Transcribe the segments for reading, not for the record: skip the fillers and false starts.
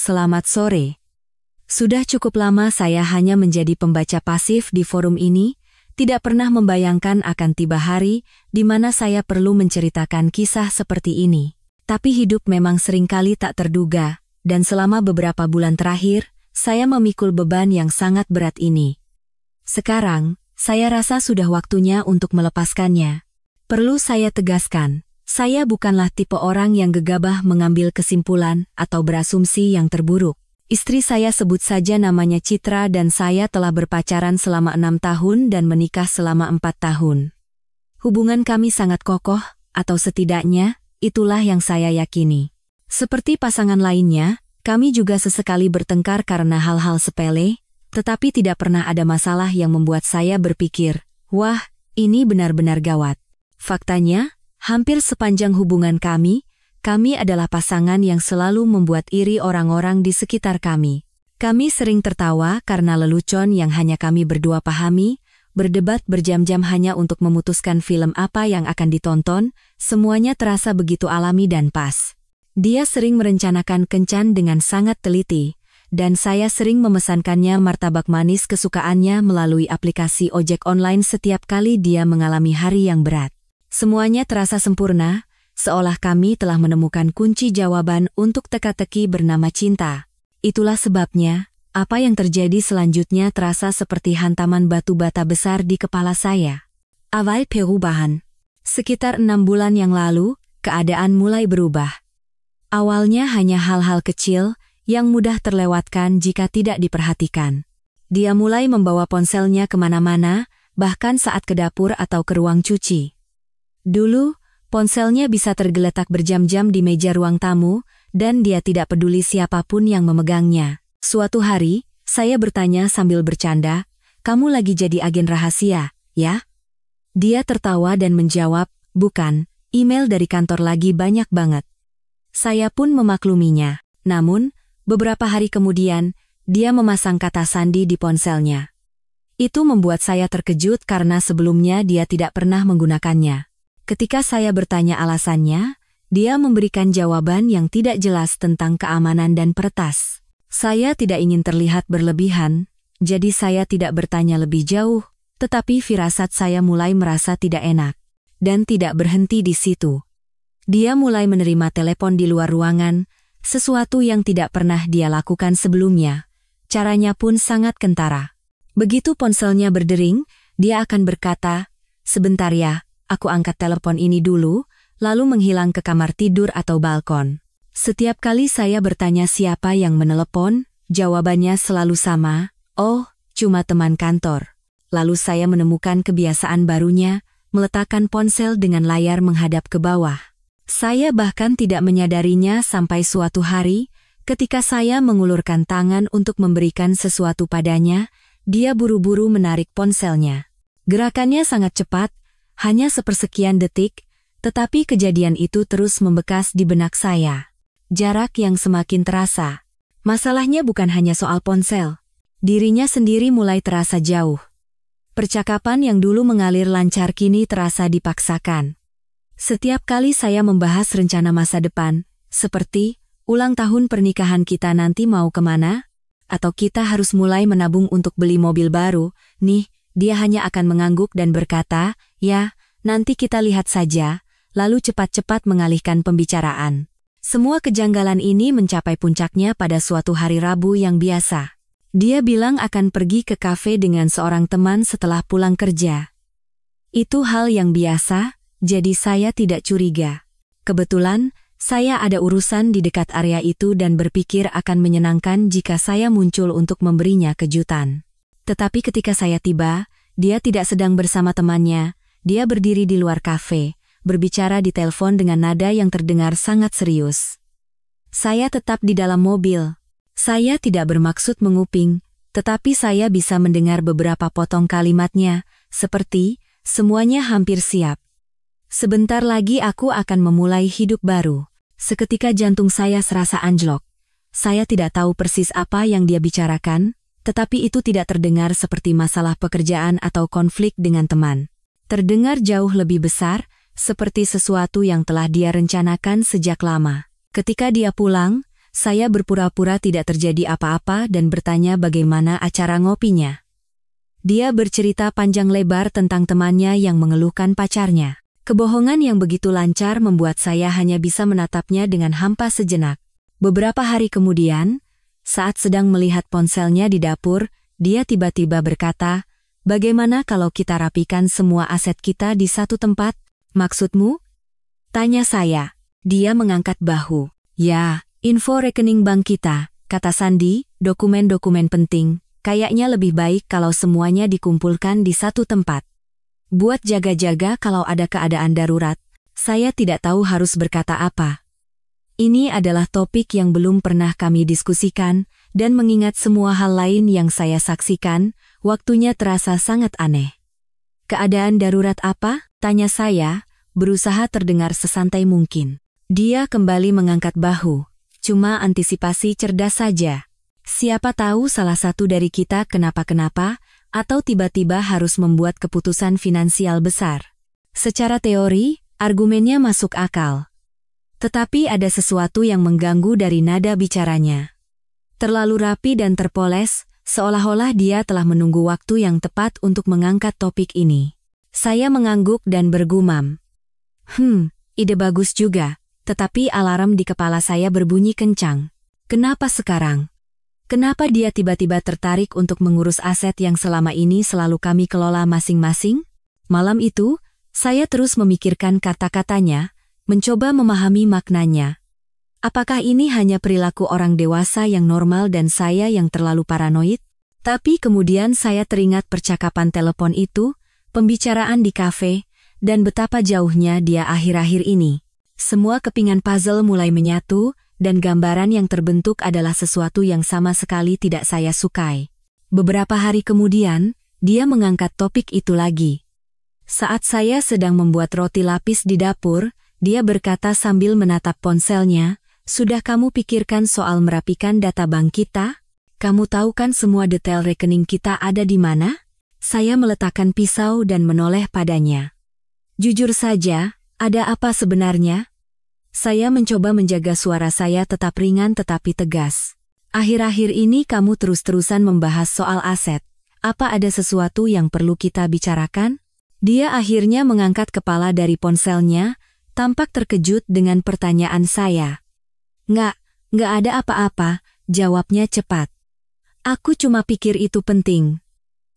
Selamat sore. Sudah cukup lama saya hanya menjadi pembaca pasif di forum ini, tidak pernah membayangkan akan tiba hari di mana saya perlu menceritakan kisah seperti ini. Tapi hidup memang seringkali tak terduga, dan selama beberapa bulan terakhir, saya memikul beban yang sangat berat ini. Sekarang, saya rasa sudah waktunya untuk melepaskannya. Perlu saya tegaskan, saya bukanlah tipe orang yang gegabah mengambil kesimpulan atau berasumsi yang terburuk. Istri saya sebut saja namanya Citra dan saya telah berpacaran selama 6 tahun dan menikah selama 4 tahun. Hubungan kami sangat kokoh, atau setidaknya, itulah yang saya yakini. Seperti pasangan lainnya, kami juga sesekali bertengkar karena hal-hal sepele, tetapi tidak pernah ada masalah yang membuat saya berpikir, wah, ini benar-benar gawat. Faktanya, hampir sepanjang hubungan kami adalah pasangan yang selalu membuat iri orang-orang di sekitar kami. Kami sering tertawa karena lelucon yang hanya kami berdua pahami, berdebat berjam-jam hanya untuk memutuskan film apa yang akan ditonton, semuanya terasa begitu alami dan pas. Dia sering merencanakan kencan dengan sangat teliti, dan saya sering memesankannya martabak manis kesukaannya melalui aplikasi ojek online setiap kali dia mengalami hari yang berat. Semuanya terasa sempurna, seolah kami telah menemukan kunci jawaban untuk teka-teki bernama cinta. Itulah sebabnya, apa yang terjadi selanjutnya terasa seperti hantaman batu bata besar di kepala saya. Awal perubahan. Sekitar 6 bulan yang lalu, keadaan mulai berubah. Awalnya hanya hal-hal kecil, yang mudah terlewatkan jika tidak diperhatikan. Dia mulai membawa ponselnya kemana-mana, bahkan saat ke dapur atau ke ruang cuci. Dulu, ponselnya bisa tergeletak berjam-jam di meja ruang tamu, dan dia tidak peduli siapapun yang memegangnya. Suatu hari, saya bertanya sambil bercanda, "Kamu lagi jadi agen rahasia, ya?" Dia tertawa dan menjawab, "Bukan, email dari kantor lagi banyak banget." Saya pun memakluminya. Namun, beberapa hari kemudian, dia memasang kata sandi di ponselnya. Itu membuat saya terkejut karena sebelumnya dia tidak pernah menggunakannya. Ketika saya bertanya alasannya, dia memberikan jawaban yang tidak jelas tentang keamanan dan peretas. Saya tidak ingin terlihat berlebihan, jadi saya tidak bertanya lebih jauh, tetapi firasat saya mulai merasa tidak enak. Dan tidak berhenti di situ. Dia mulai menerima telepon di luar ruangan, sesuatu yang tidak pernah dia lakukan sebelumnya. Caranya pun sangat kentara. Begitu ponselnya berdering, dia akan berkata, "Sebentar ya, aku angkat telepon ini dulu," lalu menghilang ke kamar tidur atau balkon. Setiap kali saya bertanya siapa yang menelepon, jawabannya selalu sama, "Oh, cuma teman kantor." Lalu saya menemukan kebiasaan barunya, meletakkan ponsel dengan layar menghadap ke bawah. Saya bahkan tidak menyadarinya sampai suatu hari, ketika saya mengulurkan tangan untuk memberikan sesuatu padanya, dia buru-buru menarik ponselnya. Gerakannya sangat cepat, hanya sepersekian detik, tetapi kejadian itu terus membekas di benak saya. Jarak yang semakin terasa. Masalahnya bukan hanya soal ponsel. Dirinya sendiri mulai terasa jauh. Percakapan yang dulu mengalir lancar kini terasa dipaksakan. Setiap kali saya membahas rencana masa depan, seperti, ulang tahun pernikahan kita nanti mau kemana? Atau kita harus mulai menabung untuk beli mobil baru, nih, dia hanya akan mengangguk dan berkata, "Ya, nanti kita lihat saja," lalu cepat-cepat mengalihkan pembicaraan. Semua kejanggalan ini mencapai puncaknya pada suatu hari Rabu yang biasa. Dia bilang akan pergi ke kafe dengan seorang teman setelah pulang kerja. Itu hal yang biasa, jadi saya tidak curiga. Kebetulan, saya ada urusan di dekat area itu dan berpikir akan menyenangkan jika saya muncul untuk memberinya kejutan. Tetapi ketika saya tiba, dia tidak sedang bersama temannya, dia berdiri di luar kafe, berbicara di telepon dengan nada yang terdengar sangat serius. Saya tetap di dalam mobil. Saya tidak bermaksud menguping, tetapi saya bisa mendengar beberapa potong kalimatnya, seperti, "Semuanya hampir siap. Sebentar lagi aku akan memulai hidup baru." Seketika jantung saya serasa anjlok. Saya tidak tahu persis apa yang dia bicarakan, tetapi itu tidak terdengar seperti masalah pekerjaan atau konflik dengan teman. Terdengar jauh lebih besar, seperti sesuatu yang telah dia rencanakan sejak lama. Ketika dia pulang, saya berpura-pura tidak terjadi apa-apa dan bertanya bagaimana acara ngopinya. Dia bercerita panjang lebar tentang temannya yang mengeluhkan pacarnya. Kebohongan yang begitu lancar membuat saya hanya bisa menatapnya dengan hampa sejenak. Beberapa hari kemudian, saat sedang melihat ponselnya di dapur, dia tiba-tiba berkata, "Bagaimana kalau kita rapikan semua aset kita di satu tempat?" "Maksudmu?" tanya saya. Dia mengangkat bahu. "Ya, info rekening bank kita," kata Sandi, "dokumen-dokumen penting. Kayaknya lebih baik kalau semuanya dikumpulkan di satu tempat. Buat jaga-jaga kalau ada keadaan darurat." Saya tidak tahu harus berkata apa. Ini adalah topik yang belum pernah kami diskusikan, dan mengingat semua hal lain yang saya saksikan, waktunya terasa sangat aneh. "Keadaan darurat apa?" tanya saya, berusaha terdengar sesantai mungkin. Dia kembali mengangkat bahu. "Cuma antisipasi cerdas saja. Siapa tahu salah satu dari kita kenapa-kenapa, atau tiba-tiba harus membuat keputusan finansial besar." Secara teori, argumennya masuk akal. Tetapi ada sesuatu yang mengganggu dari nada bicaranya. Terlalu rapi dan terpoles, seolah-olah dia telah menunggu waktu yang tepat untuk mengangkat topik ini. Saya mengangguk dan bergumam. Ide bagus juga. Tetapi alarm di kepala saya berbunyi kencang. Kenapa sekarang? Kenapa dia tiba-tiba tertarik untuk mengurus aset yang selama ini selalu kami kelola masing-masing? Malam itu, saya terus memikirkan kata-katanya, mencoba memahami maknanya. Apakah ini hanya perilaku orang dewasa yang normal dan saya yang terlalu paranoid? Tapi kemudian saya teringat percakapan telepon itu, pembicaraan di kafe, dan betapa jauhnya dia akhir-akhir ini. Semua kepingan puzzle mulai menyatu, dan gambaran yang terbentuk adalah sesuatu yang sama sekali tidak saya sukai. Beberapa hari kemudian, dia mengangkat topik itu lagi. Saat saya sedang membuat roti lapis di dapur, dia berkata sambil menatap ponselnya, "Sudah kamu pikirkan soal merapikan data bank kita? Kamu tahu kan semua detail rekening kita ada di mana?" Saya meletakkan pisau dan menoleh padanya. "Jujur saja, ada apa sebenarnya?" Saya mencoba menjaga suara saya tetap ringan tetapi tegas. "Akhir-akhir ini kamu terus-terusan membahas soal aset. Apa ada sesuatu yang perlu kita bicarakan?" Dia akhirnya mengangkat kepala dari ponselnya, tampak terkejut dengan pertanyaan saya. Nggak ada apa-apa," jawabnya cepat. "Aku cuma pikir itu penting.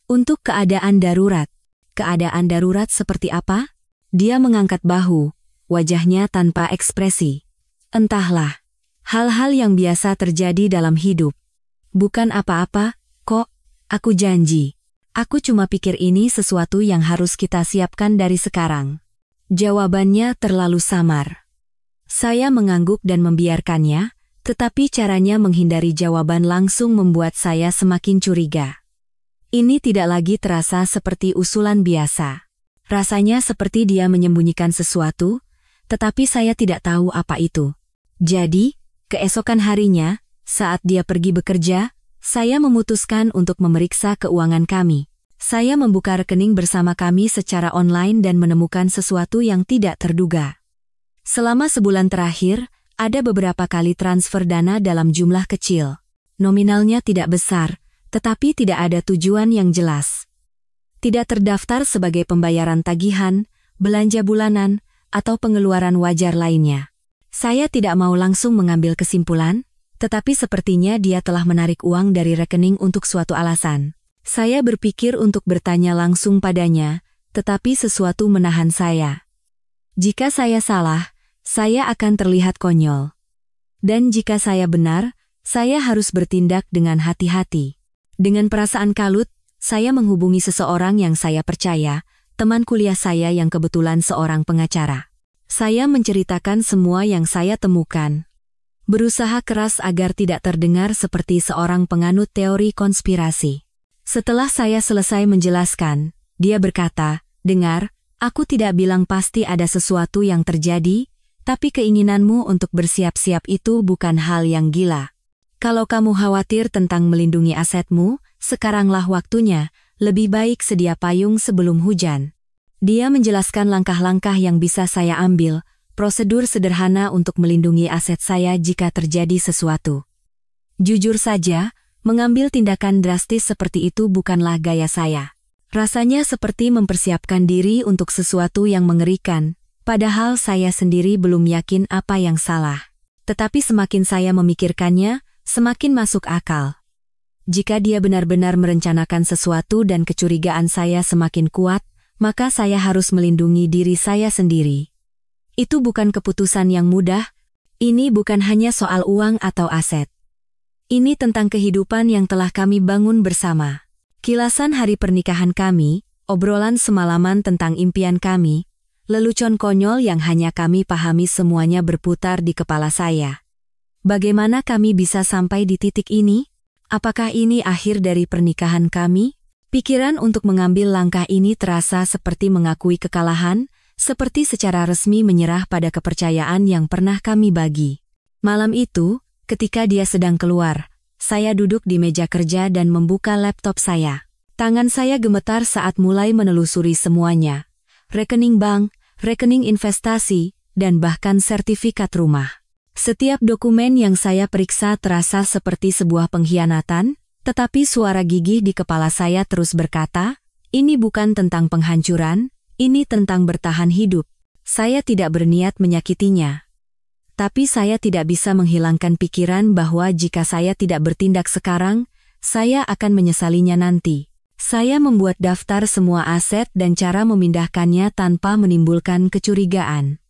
Untuk keadaan darurat." "Keadaan darurat seperti apa?" Dia mengangkat bahu. Wajahnya tanpa ekspresi. "Entahlah. Hal-hal yang biasa terjadi dalam hidup. Bukan apa-apa, kok. Aku janji. Aku cuma pikir ini sesuatu yang harus kita siapkan dari sekarang." Jawabannya terlalu samar. Saya mengangguk dan membiarkannya, tetapi caranya menghindari jawaban langsung membuat saya semakin curiga. Ini tidak lagi terasa seperti usulan biasa. Rasanya seperti dia menyembunyikan sesuatu, tetapi saya tidak tahu apa itu. Jadi, keesokan harinya, saat dia pergi bekerja, saya memutuskan untuk memeriksa keuangan kami. Saya membuka rekening bersama kami secara online dan menemukan sesuatu yang tidak terduga. Selama sebulan terakhir, ada beberapa kali transfer dana dalam jumlah kecil. Nominalnya tidak besar, tetapi tidak ada tujuan yang jelas. Tidak terdaftar sebagai pembayaran tagihan, belanja bulanan, atau pengeluaran wajar lainnya. Saya tidak mau langsung mengambil kesimpulan, tetapi sepertinya dia telah menarik uang dari rekening untuk suatu alasan. Saya berpikir untuk bertanya langsung padanya, tetapi sesuatu menahan saya. Jika saya salah, saya akan terlihat konyol. Dan jika saya benar, saya harus bertindak dengan hati-hati. Dengan perasaan kalut, saya menghubungi seseorang yang saya percaya, teman kuliah saya yang kebetulan seorang pengacara. Saya menceritakan semua yang saya temukan. Berusaha keras agar tidak terdengar seperti seorang penganut teori konspirasi. Setelah saya selesai menjelaskan, dia berkata, "Dengar, aku tidak bilang pasti ada sesuatu yang terjadi, tapi keinginanmu untuk bersiap-siap itu bukan hal yang gila. Kalau kamu khawatir tentang melindungi asetmu, sekaranglah waktunya, lebih baik sedia payung sebelum hujan." Dia menjelaskan langkah-langkah yang bisa saya ambil, prosedur sederhana untuk melindungi aset saya jika terjadi sesuatu. Jujur saja, mengambil tindakan drastis seperti itu bukanlah gaya saya. Rasanya seperti mempersiapkan diri untuk sesuatu yang mengerikan, padahal saya sendiri belum yakin apa yang salah. Tetapi semakin saya memikirkannya, semakin masuk akal. Jika dia benar-benar merencanakan sesuatu dan kecurigaan saya semakin kuat, maka saya harus melindungi diri saya sendiri. Itu bukan keputusan yang mudah, ini bukan hanya soal uang atau aset. Ini tentang kehidupan yang telah kami bangun bersama. Kilasan hari pernikahan kami, obrolan semalaman tentang impian kami, lelucon konyol yang hanya kami pahami semuanya berputar di kepala saya. Bagaimana kami bisa sampai di titik ini? Apakah ini akhir dari pernikahan kami? Pikiran untuk mengambil langkah ini terasa seperti mengakui kekalahan, seperti secara resmi menyerah pada kepercayaan yang pernah kami bagi. Malam itu, ketika dia sedang keluar, saya duduk di meja kerja dan membuka laptop saya. Tangan saya gemetar saat mulai menelusuri semuanya. Rekening bank, rekening investasi, dan bahkan sertifikat rumah. Setiap dokumen yang saya periksa terasa seperti sebuah pengkhianatan, tetapi suara gigih di kepala saya terus berkata, ini bukan tentang penghancuran, ini tentang bertahan hidup. Saya tidak berniat menyakitinya. Tapi saya tidak bisa menghilangkan pikiran bahwa jika saya tidak bertindak sekarang, saya akan menyesalinya nanti. Saya membuat daftar semua aset dan cara memindahkannya tanpa menimbulkan kecurigaan.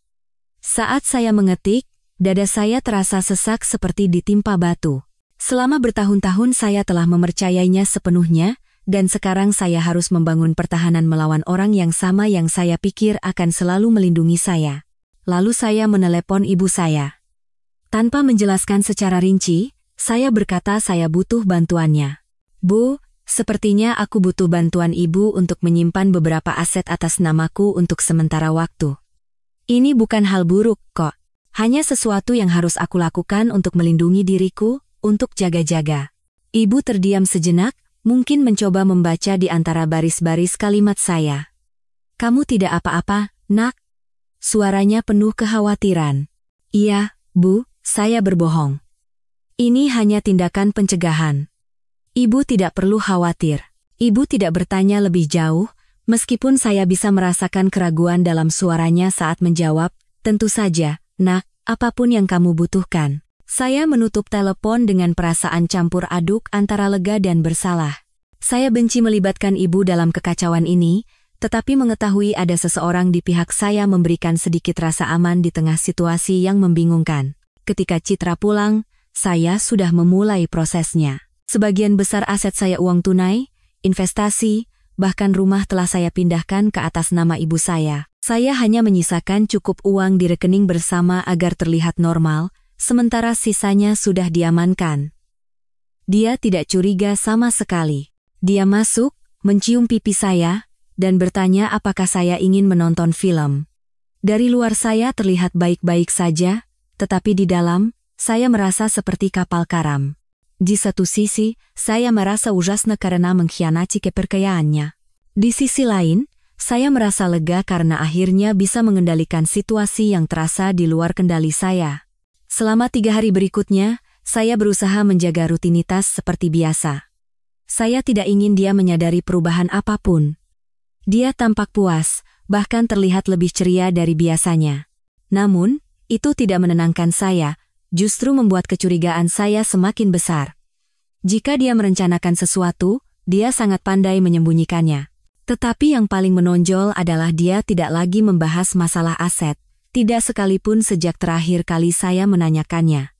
Saat saya mengetik, dada saya terasa sesak seperti ditimpa batu. Selama bertahun-tahun saya telah mempercayainya sepenuhnya, dan sekarang saya harus membangun pertahanan melawan orang yang sama yang saya pikir akan selalu melindungi saya. Lalu saya menelepon ibu saya. Tanpa menjelaskan secara rinci, saya berkata saya butuh bantuannya. Bu, sepertinya aku butuh bantuan ibu untuk menyimpan beberapa aset atas namaku untuk sementara waktu. Ini bukan hal buruk kok, hanya sesuatu yang harus aku lakukan untuk melindungi diriku, untuk jaga-jaga. Ibu terdiam sejenak, mungkin mencoba membaca di antara baris-baris kalimat saya. Kamu tidak apa-apa, nak? Suaranya penuh kekhawatiran. Iya, Bu, saya berbohong. Ini hanya tindakan pencegahan. Ibu tidak perlu khawatir. Ibu tidak bertanya lebih jauh, meskipun saya bisa merasakan keraguan dalam suaranya saat menjawab, tentu saja, nak, apapun yang kamu butuhkan. Saya menutup telepon dengan perasaan campur aduk antara lega dan bersalah. Saya benci melibatkan ibu dalam kekacauan ini, tetapi mengetahui ada seseorang di pihak saya memberikan sedikit rasa aman di tengah situasi yang membingungkan. Ketika Citra pulang, saya sudah memulai prosesnya. Sebagian besar aset saya uang tunai, investasi, bahkan rumah telah saya pindahkan ke atas nama ibu saya. Saya hanya menyisakan cukup uang di rekening bersama agar terlihat normal, sementara sisanya sudah diamankan. Dia tidak curiga sama sekali. Dia masuk, mencium pipi saya, dan bertanya apakah saya ingin menonton film. Dari luar saya terlihat baik-baik saja, tetapi di dalam, saya merasa seperti kapal karam. Di satu sisi, saya merasa ужасно karena mengkhianati kepercayaannya. Di sisi lain, saya merasa lega karena akhirnya bisa mengendalikan situasi yang terasa di luar kendali saya. Selama 3 hari berikutnya, saya berusaha menjaga rutinitas seperti biasa. Saya tidak ingin dia menyadari perubahan apapun. Dia tampak puas, bahkan terlihat lebih ceria dari biasanya. Namun, itu tidak menenangkan saya, justru membuat kecurigaan saya semakin besar. Jika dia merencanakan sesuatu, dia sangat pandai menyembunyikannya. Tetapi yang paling menonjol adalah dia tidak lagi membahas masalah aset, tidak sekalipun sejak terakhir kali saya menanyakannya.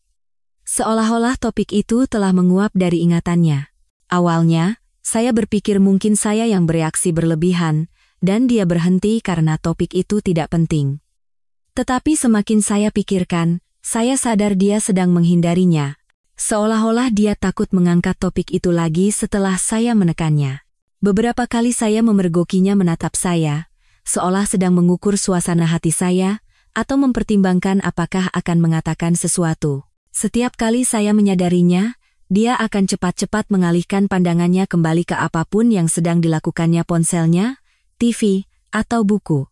Seolah-olah topik itu telah menguap dari ingatannya. Awalnya, saya berpikir mungkin saya yang bereaksi berlebihan, dan dia berhenti karena topik itu tidak penting. Tetapi semakin saya pikirkan, saya sadar dia sedang menghindarinya. Seolah-olah dia takut mengangkat topik itu lagi setelah saya menekannya. Beberapa kali saya memergokinya menatap saya, seolah sedang mengukur suasana hati saya, atau mempertimbangkan apakah akan mengatakan sesuatu. Setiap kali saya menyadarinya, dia akan cepat-cepat mengalihkan pandangannya kembali ke apapun yang sedang dilakukannya ponselnya, TV, atau buku.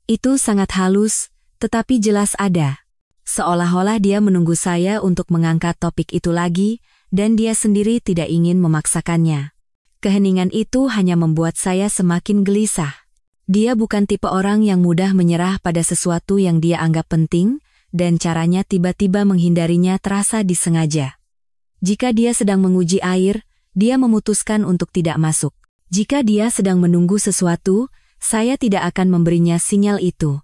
Itu sangat halus, tetapi jelas ada. Seolah-olah dia menunggu saya untuk mengangkat topik itu lagi, dan dia sendiri tidak ingin memaksakannya. Keheningan itu hanya membuat saya semakin gelisah. Dia bukan tipe orang yang mudah menyerah pada sesuatu yang dia anggap penting, dan caranya tiba-tiba menghindarinya terasa disengaja. Jika dia sedang menguji air, dia memutuskan untuk tidak masuk. Jika dia sedang menunggu sesuatu, saya tidak akan memberinya sinyal itu.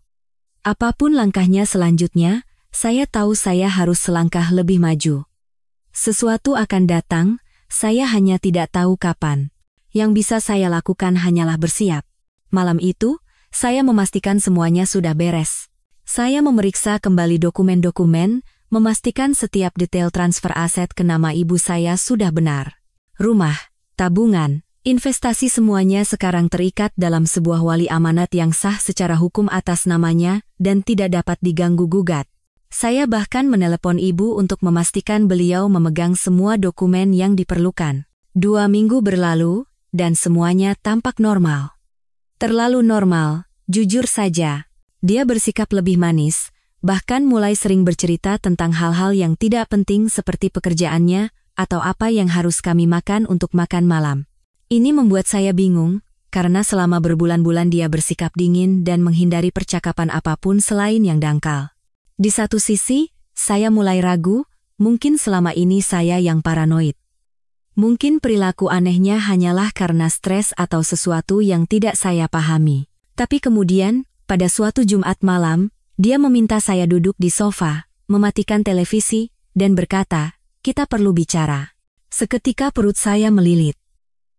Apapun langkahnya selanjutnya, saya tahu saya harus selangkah lebih maju. Sesuatu akan datang, saya hanya tidak tahu kapan. Yang bisa saya lakukan hanyalah bersiap. Malam itu, saya memastikan semuanya sudah beres. Saya memeriksa kembali dokumen-dokumen, memastikan setiap detail transfer aset ke nama ibu saya sudah benar. Rumah, tabungan, investasi semuanya sekarang terikat dalam sebuah wali amanat yang sah secara hukum atas namanya dan tidak dapat diganggu-gugat. Saya bahkan menelepon ibu untuk memastikan beliau memegang semua dokumen yang diperlukan. 2 minggu berlalu, dan semuanya tampak normal. Terlalu normal, jujur saja. Dia bersikap lebih manis, bahkan mulai sering bercerita tentang hal-hal yang tidak penting seperti pekerjaannya atau apa yang harus kami makan untuk makan malam. Ini membuat saya bingung, karena selama berbulan-bulan dia bersikap dingin dan menghindari percakapan apapun selain yang dangkal. Di satu sisi, saya mulai ragu, mungkin selama ini saya yang paranoid. Mungkin perilaku anehnya hanyalah karena stres atau sesuatu yang tidak saya pahami. Tapi kemudian, pada suatu Jumat malam, dia meminta saya duduk di sofa, mematikan televisi, dan berkata, "Kita perlu bicara." Seketika perut saya melilit.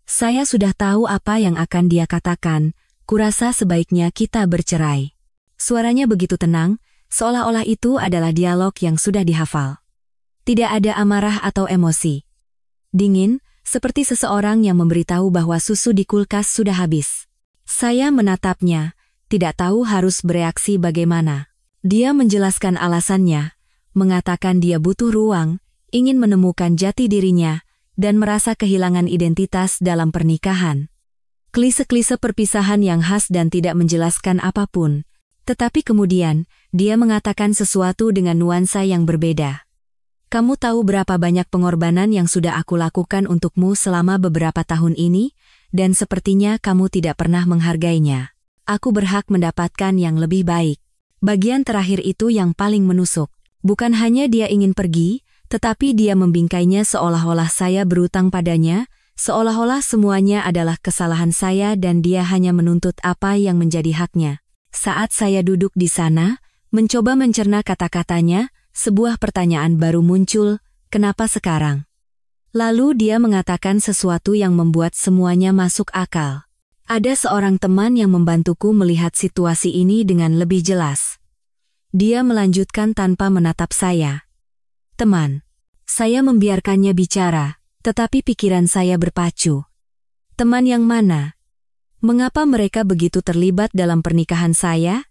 Saya sudah tahu apa yang akan dia katakan, kurasa sebaiknya kita bercerai. Suaranya begitu tenang, seolah-olah itu adalah dialog yang sudah dihafal. Tidak ada amarah atau emosi. Dingin, seperti seseorang yang memberitahu bahwa susu di kulkas sudah habis. Saya menatapnya, tidak tahu harus bereaksi bagaimana. Dia menjelaskan alasannya, mengatakan dia butuh ruang, ingin menemukan jati dirinya, dan merasa kehilangan identitas dalam pernikahan. Klise-klise perpisahan yang khas dan tidak menjelaskan apapun. Tetapi kemudian, dia mengatakan sesuatu dengan nuansa yang berbeda. "Kamu tahu berapa banyak pengorbanan yang sudah aku lakukan untukmu selama beberapa tahun ini, dan sepertinya kamu tidak pernah menghargainya. Aku berhak mendapatkan yang lebih baik." Bagian terakhir itu yang paling menusuk. Bukan hanya dia ingin pergi, tetapi dia membingkainya seolah-olah saya berutang padanya, seolah-olah semuanya adalah kesalahan saya dan dia hanya menuntut apa yang menjadi haknya. Saat saya duduk di sana, mencoba mencerna kata-katanya, sebuah pertanyaan baru muncul, kenapa sekarang? Lalu dia mengatakan sesuatu yang membuat semuanya masuk akal. Ada seorang teman yang membantuku melihat situasi ini dengan lebih jelas. Dia melanjutkan tanpa menatap saya. "Teman, saya membiarkannya bicara, tetapi pikiran saya berpacu." "Teman yang mana? Mengapa mereka begitu terlibat dalam pernikahan saya?"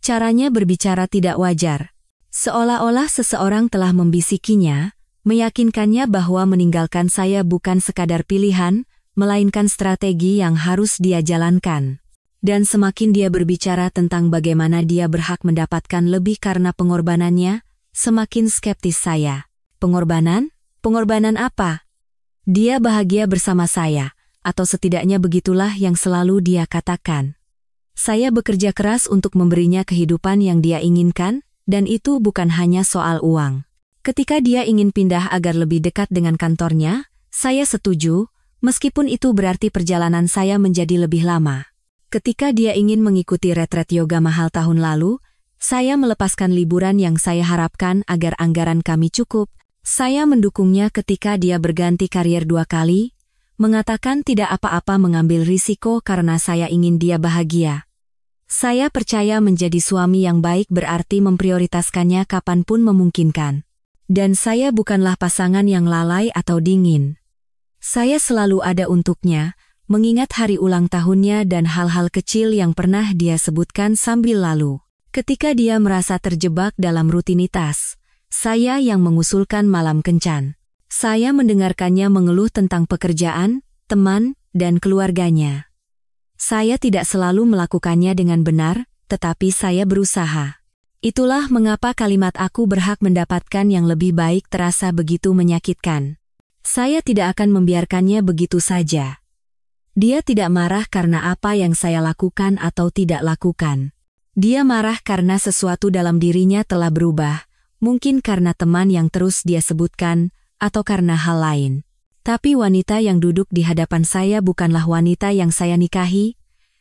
Caranya berbicara tidak wajar. Seolah-olah seseorang telah membisikinya, meyakinkannya bahwa meninggalkan saya bukan sekadar pilihan, melainkan strategi yang harus dia jalankan. Dan semakin dia berbicara tentang bagaimana dia berhak mendapatkan lebih karena pengorbanannya, semakin skeptis saya. Pengorbanan? Pengorbanan apa? Dia bahagia bersama saya, atau setidaknya begitulah yang selalu dia katakan. Saya bekerja keras untuk memberinya kehidupan yang dia inginkan, dan itu bukan hanya soal uang. Ketika dia ingin pindah agar lebih dekat dengan kantornya, saya setuju, meskipun itu berarti perjalanan saya menjadi lebih lama. Ketika dia ingin mengikuti retret yoga mahal tahun lalu, saya melepaskan liburan yang saya harapkan agar anggaran kami cukup. Saya mendukungnya ketika dia berganti karier 2 kali, mengatakan tidak apa-apa mengambil risiko karena saya ingin dia bahagia. Saya percaya menjadi suami yang baik berarti memprioritaskannya kapanpun memungkinkan. Dan saya bukanlah pasangan yang lalai atau dingin. Saya selalu ada untuknya, mengingat hari ulang tahunnya dan hal-hal kecil yang pernah dia sebutkan sambil lalu. Ketika dia merasa terjebak dalam rutinitas, saya yang mengusulkan malam kencan. Saya mendengarkannya mengeluh tentang pekerjaan, teman, dan keluarganya. Saya tidak selalu melakukannya dengan benar, tetapi saya berusaha. Itulah mengapa kalimat aku berhak mendapatkan yang lebih baik terasa begitu menyakitkan. Saya tidak akan membiarkannya begitu saja. Dia tidak marah karena apa yang saya lakukan atau tidak lakukan. Dia marah karena sesuatu dalam dirinya telah berubah, mungkin karena teman yang terus dia sebutkan, atau karena hal lain. Tapi wanita yang duduk di hadapan saya bukanlah wanita yang saya nikahi,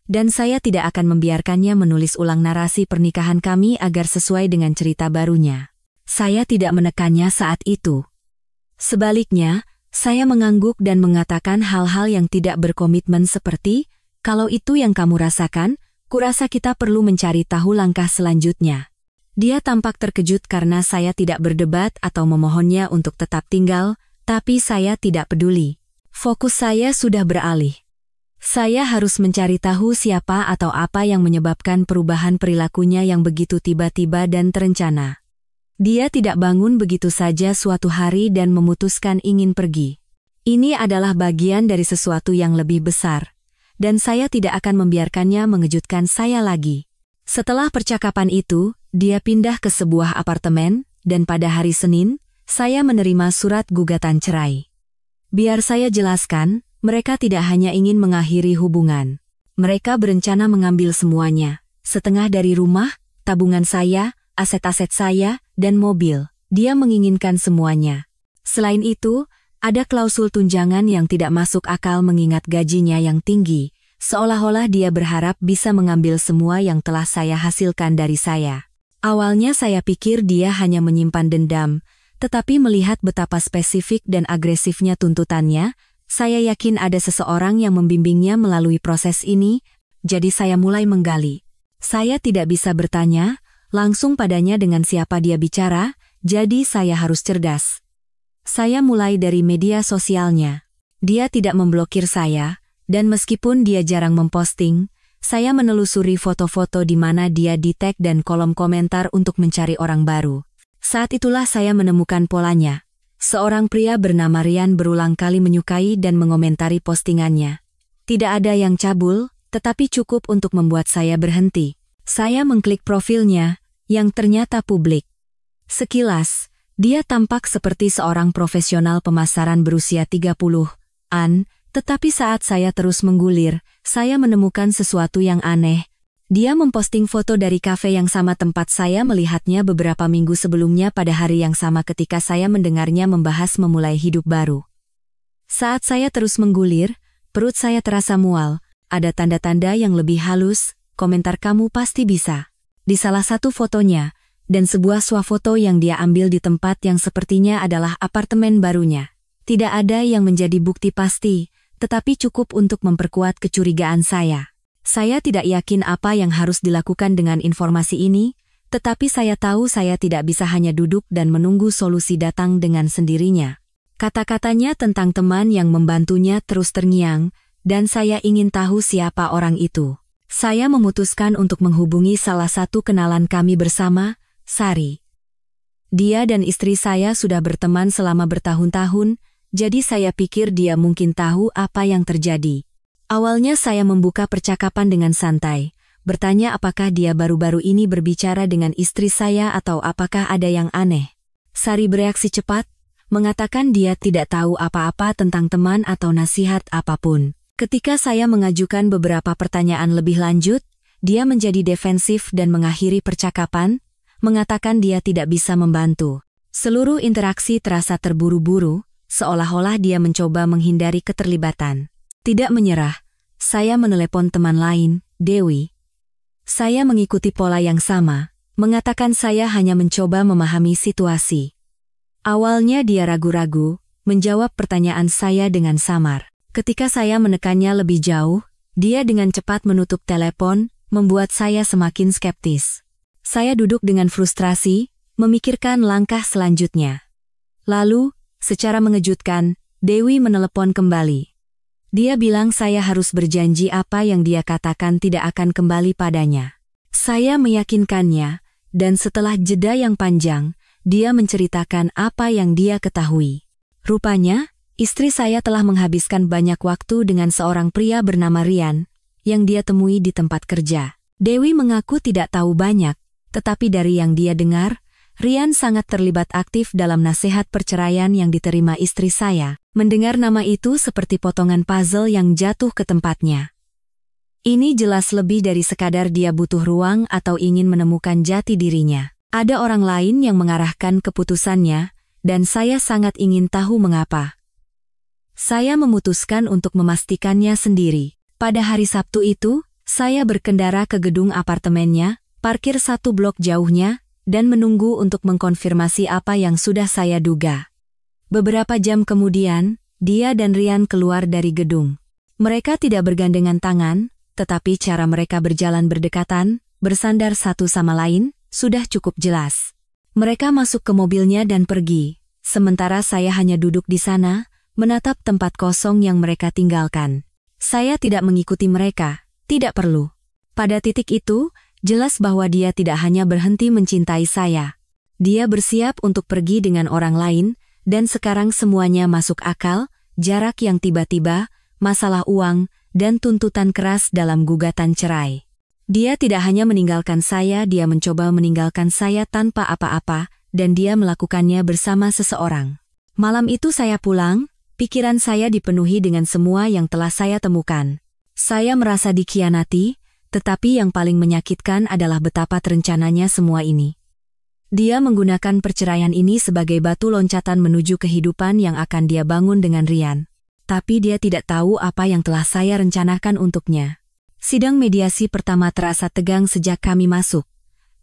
dan saya tidak akan membiarkannya menulis ulang narasi pernikahan kami agar sesuai dengan cerita barunya. Saya tidak menekannya saat itu. Sebaliknya, saya mengangguk dan mengatakan hal-hal yang tidak berkomitmen seperti, kalau itu yang kamu rasakan, kurasa kita perlu mencari tahu langkah selanjutnya. Dia tampak terkejut karena saya tidak berdebat atau memohonnya untuk tetap tinggal, tapi saya tidak peduli. Fokus saya sudah beralih. Saya harus mencari tahu siapa atau apa yang menyebabkan perubahan perilakunya yang begitu tiba-tiba dan terencana. Dia tidak bangun begitu saja suatu hari dan memutuskan ingin pergi. Ini adalah bagian dari sesuatu yang lebih besar, dan saya tidak akan membiarkannya mengejutkan saya lagi. Setelah percakapan itu, dia pindah ke sebuah apartemen, dan pada hari Senin, saya menerima surat gugatan cerai. Biar saya jelaskan, mereka tidak hanya ingin mengakhiri hubungan. Mereka berencana mengambil semuanya, setengah dari rumah, tabungan saya, aset-aset saya, dan mobil. Dia menginginkan semuanya. Selain itu, ada klausul tunjangan yang tidak masuk akal mengingat gajinya yang tinggi, seolah-olah dia berharap bisa mengambil semua yang telah saya hasilkan dari saya. Awalnya saya pikir dia hanya menyimpan dendam, tetapi melihat betapa spesifik dan agresifnya tuntutannya, saya yakin ada seseorang yang membimbingnya melalui proses ini, jadi saya mulai menggali. Saya tidak bisa bertanya langsung padanya dengan siapa dia bicara, jadi saya harus cerdas. Saya mulai dari media sosialnya. Dia tidak memblokir saya, dan meskipun dia jarang memposting, saya menelusuri foto-foto di mana dia di-tag dan kolom komentar untuk mencari orang baru. Saat itulah saya menemukan polanya. Seorang pria bernama Rian berulang kali menyukai dan mengomentari postingannya. Tidak ada yang cabul, tetapi cukup untuk membuat saya berhenti. Saya mengklik profilnya, yang ternyata publik. Sekilas, dia tampak seperti seorang profesional pemasaran berusia 30-an, tetapi saat saya terus menggulir, saya menemukan sesuatu yang aneh. Dia memposting foto dari kafe yang sama tempat saya melihatnya beberapa minggu sebelumnya pada hari yang sama ketika saya mendengarnya membahas memulai hidup baru. Saat saya terus menggulir, perut saya terasa mual, ada tanda-tanda yang lebih halus, komentar kamu pasti bisa. Di salah satu fotonya, dan sebuah swafoto yang dia ambil di tempat yang sepertinya adalah apartemen barunya. Tidak ada yang menjadi bukti pasti, tetapi cukup untuk memperkuat kecurigaan saya. Saya tidak yakin apa yang harus dilakukan dengan informasi ini, tetapi saya tahu saya tidak bisa hanya duduk dan menunggu solusi datang dengan sendirinya. Kata-katanya tentang teman yang membantunya terus terngiang, dan saya ingin tahu siapa orang itu. Saya memutuskan untuk menghubungi salah satu kenalan kami bersama, Sari. Dia dan istri saya sudah berteman selama bertahun-tahun, jadi saya pikir dia mungkin tahu apa yang terjadi. Awalnya saya membuka percakapan dengan santai, bertanya apakah dia baru-baru ini berbicara dengan istri saya atau apakah ada yang aneh. Sari bereaksi cepat, mengatakan dia tidak tahu apa-apa tentang teman atau nasihat apapun. Ketika saya mengajukan beberapa pertanyaan lebih lanjut, dia menjadi defensif dan mengakhiri percakapan, mengatakan dia tidak bisa membantu. Seluruh interaksi terasa terburu-buru, seolah-olah dia mencoba menghindari keterlibatan. Tidak menyerah, saya menelepon teman lain, Dewi. Saya mengikuti pola yang sama, mengatakan saya hanya mencoba memahami situasi. Awalnya dia ragu-ragu, menjawab pertanyaan saya dengan samar. Ketika saya menekannya lebih jauh, dia dengan cepat menutup telepon, membuat saya semakin skeptis. Saya duduk dengan frustrasi, memikirkan langkah selanjutnya. Lalu, secara mengejutkan, Dewi menelepon kembali. Dia bilang saya harus berjanji apa yang dia katakan tidak akan kembali padanya. Saya meyakinkannya, dan setelah jeda yang panjang, dia menceritakan apa yang dia ketahui. Rupanya, istri saya telah menghabiskan banyak waktu dengan seorang pria bernama Rian, yang dia temui di tempat kerja. Dewi mengaku tidak tahu banyak, Tetapi dari yang dia dengar, Rian sangat terlibat aktif dalam nasihat perceraian yang diterima istri saya. Mendengar nama itu seperti potongan puzzle yang jatuh ke tempatnya. Ini jelas lebih dari sekadar dia butuh ruang atau ingin menemukan jati dirinya. Ada orang lain yang mengarahkan keputusannya, dan saya sangat ingin tahu mengapa. Saya memutuskan untuk memastikannya sendiri. Pada hari Sabtu itu, saya berkendara ke gedung apartemennya, parkir 1 blok jauhnya, dan menunggu untuk mengkonfirmasi apa yang sudah saya duga. Beberapa jam kemudian, dia dan Rian keluar dari gedung. Mereka tidak bergandengan tangan, tetapi cara mereka berjalan berdekatan, bersandar satu sama lain, sudah cukup jelas. Mereka masuk ke mobilnya dan pergi, sementara saya hanya duduk di sana, menatap tempat kosong yang mereka tinggalkan. Saya tidak mengikuti mereka, tidak perlu. Pada titik itu, jelas bahwa dia tidak hanya berhenti mencintai saya. Dia bersiap untuk pergi dengan orang lain, dan sekarang semuanya masuk akal, jarak yang tiba-tiba, masalah uang, dan tuntutan keras dalam gugatan cerai. Dia tidak hanya meninggalkan saya, dia mencoba meninggalkan saya tanpa apa-apa, dan dia melakukannya bersama seseorang. Malam itu saya pulang, pikiran saya dipenuhi dengan semua yang telah saya temukan. Saya merasa dikhianati, tetapi yang paling menyakitkan adalah betapa terencananya semua ini. Dia menggunakan perceraian ini sebagai batu loncatan menuju kehidupan yang akan dia bangun dengan Rian. Tapi dia tidak tahu apa yang telah saya rencanakan untuknya. Sidang mediasi pertama terasa tegang sejak kami masuk.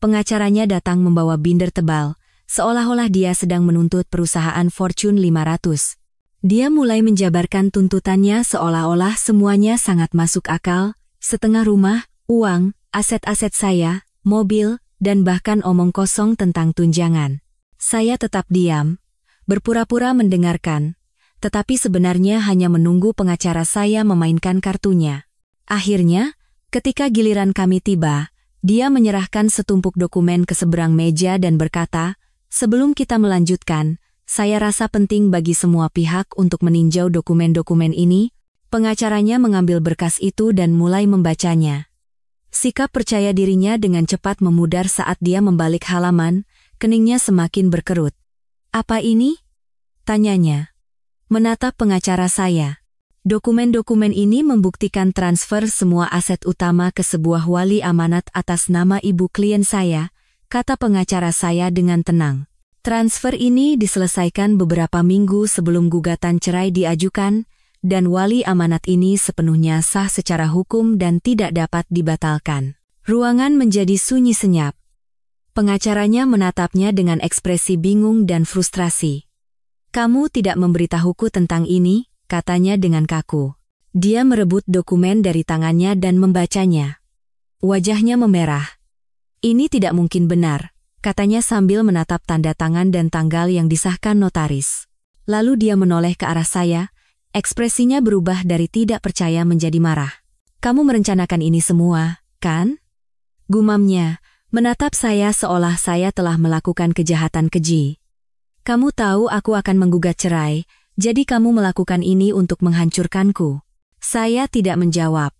Pengacaranya datang membawa binder tebal, seolah-olah dia sedang menuntut perusahaan Fortune 500. Dia mulai menjabarkan tuntutannya seolah-olah semuanya sangat masuk akal, setengah rumah, uang, aset-aset saya, mobil, dan bahkan omong kosong tentang tunjangan. Saya tetap diam, berpura-pura mendengarkan, tetapi sebenarnya hanya menunggu pengacara saya memainkan kartunya. Akhirnya, ketika giliran kami tiba, dia menyerahkan setumpuk dokumen ke seberang meja dan berkata, "Sebelum kita melanjutkan, saya rasa penting bagi semua pihak untuk meninjau dokumen-dokumen ini." Pengacaranya mengambil berkas itu dan mulai membacanya. Sikap percaya dirinya dengan cepat memudar saat dia membalik halaman, keningnya semakin berkerut. "Apa ini?" tanyanya. Menatap pengacara saya. Dokumen-dokumen ini membuktikan transfer semua aset utama ke sebuah wali amanat atas nama ibu klien saya, kata pengacara saya dengan tenang. Transfer ini diselesaikan beberapa minggu sebelum gugatan cerai diajukan, dan wali amanat ini sepenuhnya sah secara hukum dan tidak dapat dibatalkan. Ruangan menjadi sunyi senyap. Pengacaranya menatapnya dengan ekspresi bingung dan frustrasi. "Kamu tidak memberitahuku tentang ini," katanya dengan kaku. Dia merebut dokumen dari tangannya dan membacanya. Wajahnya memerah. "Ini tidak mungkin benar," katanya sambil menatap tanda tangan dan tanggal yang disahkan notaris. Lalu dia menoleh ke arah saya. Ekspresinya berubah dari tidak percaya menjadi marah. "Kamu merencanakan ini semua, kan?" gumamnya, menatap saya seolah saya telah melakukan kejahatan keji. "Kamu tahu aku akan menggugat cerai, jadi kamu melakukan ini untuk menghancurkanku." Saya tidak menjawab.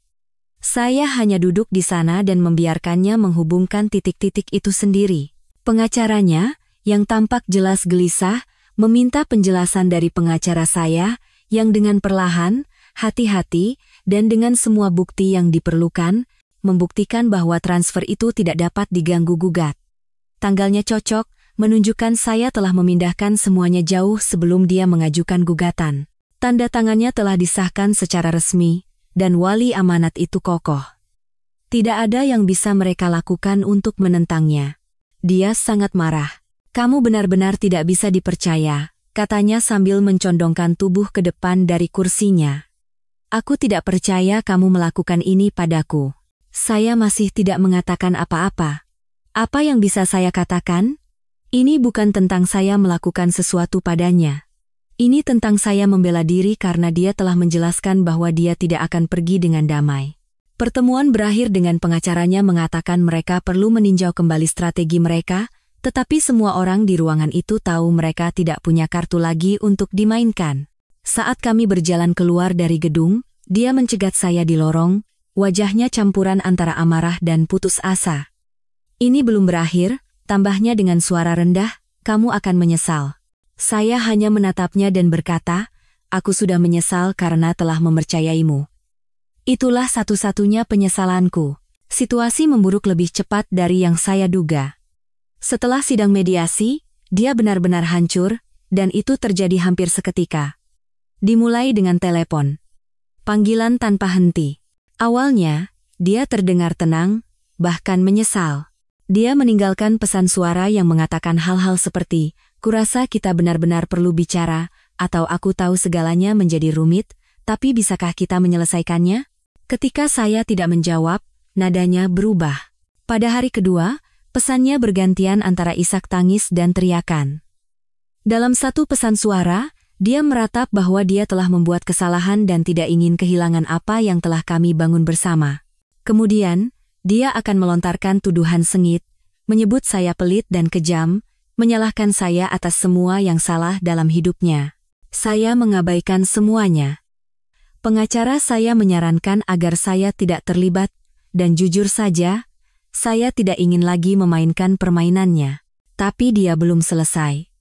Saya hanya duduk di sana dan membiarkannya menghubungkan titik-titik itu sendiri. Pengacaranya, yang tampak jelas gelisah, meminta penjelasan dari pengacara saya, yang dengan perlahan, hati-hati, dan dengan semua bukti yang diperlukan, membuktikan bahwa transfer itu tidak dapat diganggu-gugat. Tanggalnya cocok, menunjukkan saya telah memindahkan semuanya jauh sebelum dia mengajukan gugatan. Tanda tangannya telah disahkan secara resmi, dan wali amanat itu kokoh. Tidak ada yang bisa mereka lakukan untuk menentangnya. Dia sangat marah. "Kamu benar-benar tidak bisa dipercaya," katanya sambil mencondongkan tubuh ke depan dari kursinya. "Aku tidak percaya kamu melakukan ini padaku." Saya masih tidak mengatakan apa-apa. Apa yang bisa saya katakan? Ini bukan tentang saya melakukan sesuatu padanya. Ini tentang saya membela diri karena dia telah menjelaskan bahwa dia tidak akan pergi dengan damai. Pertemuan berakhir dengan pengacaranya mengatakan mereka perlu meninjau kembali strategi mereka, tetapi semua orang di ruangan itu tahu mereka tidak punya kartu lagi untuk dimainkan. Saat kami berjalan keluar dari gedung, dia mencegat saya di lorong, wajahnya campuran antara amarah dan putus asa. Ini belum berakhir, tambahnya dengan suara rendah, kamu akan menyesal. Saya hanya menatapnya dan berkata, aku sudah menyesal karena telah mempercayaimu. Itulah satu-satunya penyesalanku. Situasi memburuk lebih cepat dari yang saya duga. Setelah sidang mediasi, dia benar-benar hancur, dan itu terjadi hampir seketika. Dimulai dengan telepon. Panggilan tanpa henti. Awalnya, dia terdengar tenang, bahkan menyesal. Dia meninggalkan pesan suara yang mengatakan hal-hal seperti, kurasa kita benar-benar perlu bicara, atau aku tahu segalanya menjadi rumit, tapi bisakah kita menyelesaikannya? Ketika saya tidak menjawab, nadanya berubah. Pada hari kedua, pesannya bergantian antara isak tangis dan teriakan. Dalam satu pesan suara, dia meratap bahwa dia telah membuat kesalahan dan tidak ingin kehilangan apa yang telah kami bangun bersama. Kemudian, dia akan melontarkan tuduhan sengit, menyebut saya pelit dan kejam, menyalahkan saya atas semua yang salah dalam hidupnya. Saya mengabaikan semuanya. Pengacara saya menyarankan agar saya tidak terlibat, dan jujur saja, saya tidak ingin lagi memainkan permainannya. Tapi dia belum selesai.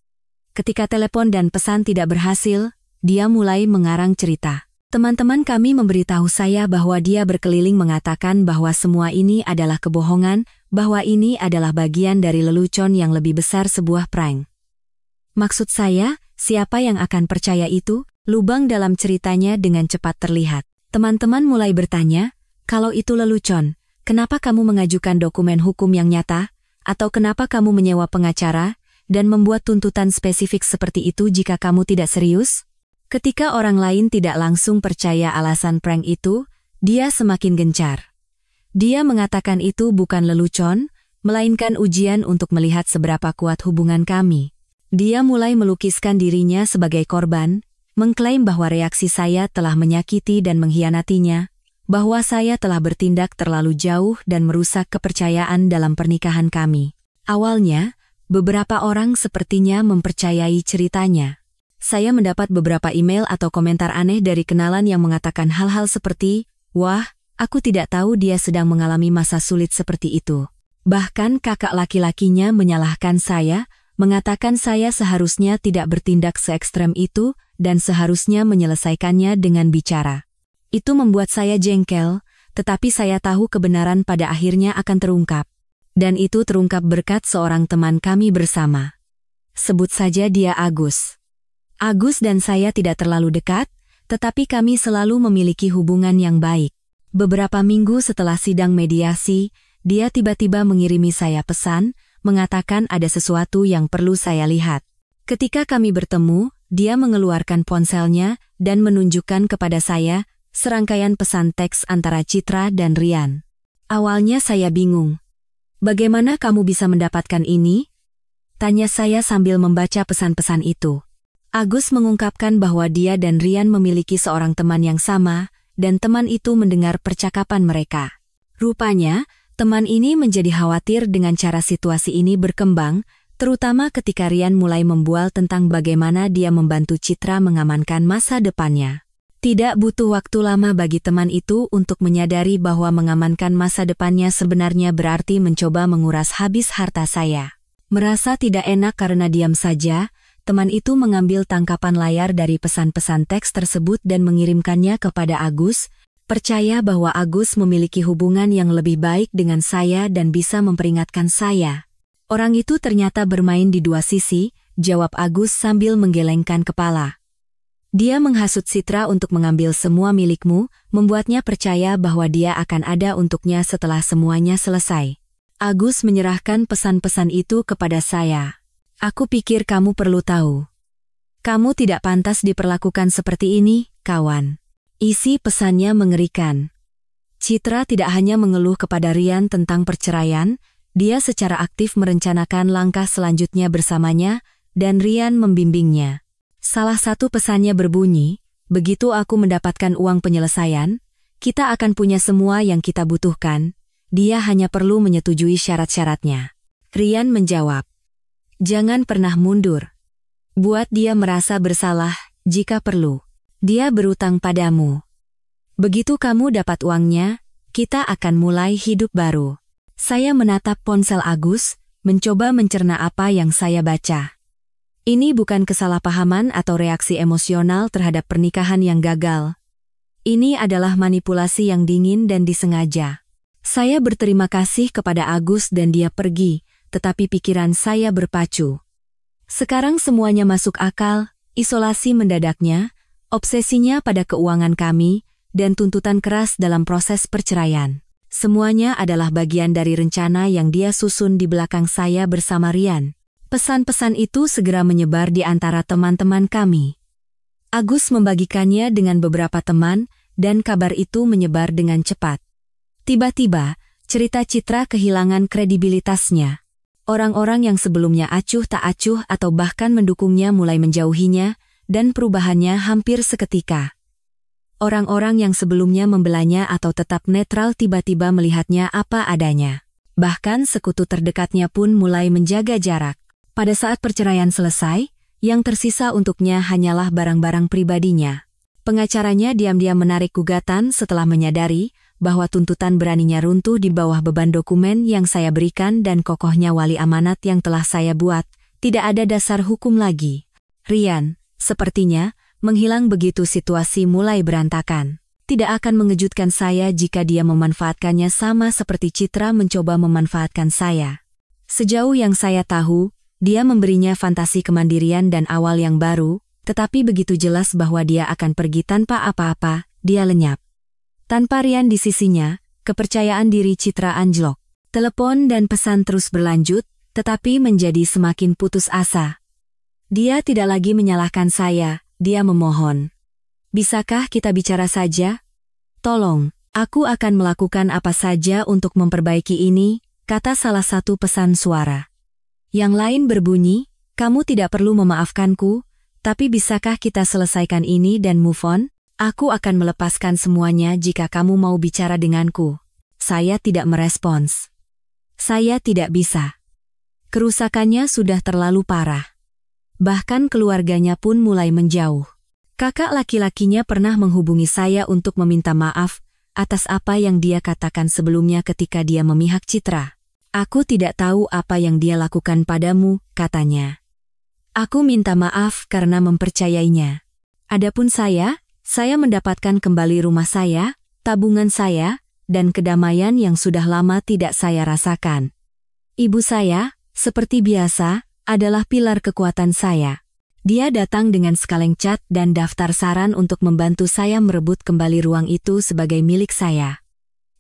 Ketika telepon dan pesan tidak berhasil, dia mulai mengarang cerita. Teman-teman kami memberitahu saya bahwa dia berkeliling mengatakan bahwa semua ini adalah kebohongan, bahwa ini adalah bagian dari lelucon yang lebih besar sebuah prank. Maksud saya, siapa yang akan percaya itu? Lubang dalam ceritanya dengan cepat terlihat. Teman-teman mulai bertanya, kalau itu lelucon, kenapa kamu mengajukan dokumen hukum yang nyata? Atau kenapa kamu menyewa pengacara dan membuat tuntutan spesifik seperti itu jika kamu tidak serius? Ketika orang lain tidak langsung percaya alasan prank itu, dia semakin gencar. Dia mengatakan itu bukan lelucon, melainkan ujian untuk melihat seberapa kuat hubungan kami. Dia mulai melukiskan dirinya sebagai korban, mengklaim bahwa reaksi saya telah menyakiti dan mengkhianatinya, bahwa saya telah bertindak terlalu jauh dan merusak kepercayaan dalam pernikahan kami. Awalnya, beberapa orang sepertinya mempercayai ceritanya. Saya mendapat beberapa email atau komentar aneh dari kenalan yang mengatakan hal-hal seperti, wah, aku tidak tahu dia sedang mengalami masa sulit seperti itu. Bahkan kakak laki-lakinya menyalahkan saya, mengatakan saya seharusnya tidak bertindak se-ekstrem itu dan seharusnya menyelesaikannya dengan bicara. Itu membuat saya jengkel, tetapi saya tahu kebenaran pada akhirnya akan terungkap. Dan itu terungkap berkat seorang teman kami bersama. Sebut saja dia Agus. Agus dan saya tidak terlalu dekat, tetapi kami selalu memiliki hubungan yang baik. Beberapa minggu setelah sidang mediasi, dia tiba-tiba mengirimi saya pesan, mengatakan ada sesuatu yang perlu saya lihat. Ketika kami bertemu, dia mengeluarkan ponselnya dan menunjukkan kepada saya serangkaian pesan teks antara Citra dan Rian. Awalnya saya bingung. Bagaimana kamu bisa mendapatkan ini? Tanya saya sambil membaca pesan-pesan itu. Agus mengungkapkan bahwa dia dan Rian memiliki seorang teman yang sama, dan teman itu mendengar percakapan mereka. Rupanya, teman ini menjadi khawatir dengan cara situasi ini berkembang, terutama ketika Rian mulai membual tentang bagaimana dia membantu Citra mengamankan masa depannya. Tidak butuh waktu lama bagi teman itu untuk menyadari bahwa mengamankan masa depannya sebenarnya berarti mencoba menguras habis harta saya. Merasa tidak enak karena diam saja, teman itu mengambil tangkapan layar dari pesan-pesan teks tersebut dan mengirimkannya kepada Agus, percaya bahwa Agus memiliki hubungan yang lebih baik dengan saya dan bisa memperingatkan saya. Orang itu ternyata bermain di dua sisi, jawab Agus sambil menggelengkan kepala. Dia menghasut Citra untuk mengambil semua milikmu, membuatnya percaya bahwa dia akan ada untuknya setelah semuanya selesai. Agus menyerahkan pesan-pesan itu kepada saya. Aku pikir kamu perlu tahu. Kamu tidak pantas diperlakukan seperti ini, kawan. Isi pesannya mengerikan. Citra tidak hanya mengeluh kepada Rian tentang perceraian, dia secara aktif merencanakan langkah selanjutnya bersamanya, dan Rian membimbingnya. Salah satu pesannya berbunyi, begitu aku mendapatkan uang penyelesaian, kita akan punya semua yang kita butuhkan, dia hanya perlu menyetujui syarat-syaratnya. Rian menjawab, jangan pernah mundur. Buat dia merasa bersalah, jika perlu. Dia berutang padamu. Begitu kamu dapat uangnya, kita akan mulai hidup baru. Saya menatap ponsel Agus, mencoba mencerna apa yang saya baca. Ini bukan kesalahpahaman atau reaksi emosional terhadap pernikahan yang gagal. Ini adalah manipulasi yang dingin dan disengaja. Saya berterima kasih kepada Agus dan dia pergi, tetapi pikiran saya berpacu. Sekarang semuanya masuk akal, isolasi mendadaknya, obsesinya pada keuangan kami, dan tuntutan keras dalam proses perceraian. Semuanya adalah bagian dari rencana yang dia susun di belakang saya bersama Rian. Pesan-pesan itu segera menyebar di antara teman-teman kami. Agus membagikannya dengan beberapa teman, dan kabar itu menyebar dengan cepat. Tiba-tiba, cerita Citra kehilangan kredibilitasnya. Orang-orang yang sebelumnya acuh tak acuh atau bahkan mendukungnya mulai menjauhinya, dan perubahannya hampir seketika. Orang-orang yang sebelumnya membelanya atau tetap netral tiba-tiba melihatnya apa adanya. Bahkan sekutu terdekatnya pun mulai menjaga jarak. Pada saat perceraian selesai, yang tersisa untuknya hanyalah barang-barang pribadinya. Pengacaranya diam-diam menarik gugatan setelah menyadari bahwa tuntutan beraninya runtuh di bawah beban dokumen yang saya berikan dan kokohnya wali amanat yang telah saya buat. Tidak ada dasar hukum lagi. Rian, sepertinya, menghilang begitu situasi mulai berantakan. Tidak akan mengejutkan saya jika dia memanfaatkannya sama seperti Citra mencoba memanfaatkan saya. Sejauh yang saya tahu, dia memberinya fantasi kemandirian dan awal yang baru, tetapi begitu jelas bahwa dia akan pergi tanpa apa-apa, dia lenyap. Tanpa Rian di sisinya, kepercayaan diri Citra anjlok. Telepon dan pesan terus berlanjut, tetapi menjadi semakin putus asa. Dia tidak lagi menyalahkan saya. Dia memohon. Bisakah kita bicara saja? Tolong, aku akan melakukan apa saja untuk memperbaiki ini, kata salah satu pesan suara. Yang lain berbunyi, kamu tidak perlu memaafkanku, tapi bisakah kita selesaikan ini dan move on? Aku akan melepaskan semuanya jika kamu mau bicara denganku. Saya tidak merespons. Saya tidak bisa. Kerusakannya sudah terlalu parah. Bahkan keluarganya pun mulai menjauh. Kakak laki-lakinya pernah menghubungi saya untuk meminta maaf atas apa yang dia katakan sebelumnya ketika dia memihak Citra. Aku tidak tahu apa yang dia lakukan padamu, katanya. Aku minta maaf karena mempercayainya. Adapun saya mendapatkan kembali rumah saya, tabungan saya, dan kedamaian yang sudah lama tidak saya rasakan. Ibu saya, seperti biasa, adalah pilar kekuatan saya. Dia datang dengan sekaleng cat dan daftar saran untuk membantu saya merebut kembali ruang itu sebagai milik saya.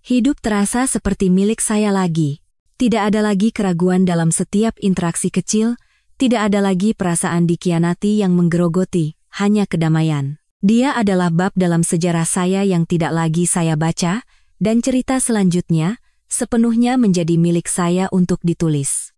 Hidup terasa seperti milik saya lagi. Tidak ada lagi keraguan dalam setiap interaksi kecil, tidak ada lagi perasaan dikhianati yang menggerogoti, hanya kedamaian. Dia adalah bab dalam sejarah saya yang tidak lagi saya baca, dan cerita selanjutnya sepenuhnya menjadi milik saya untuk ditulis.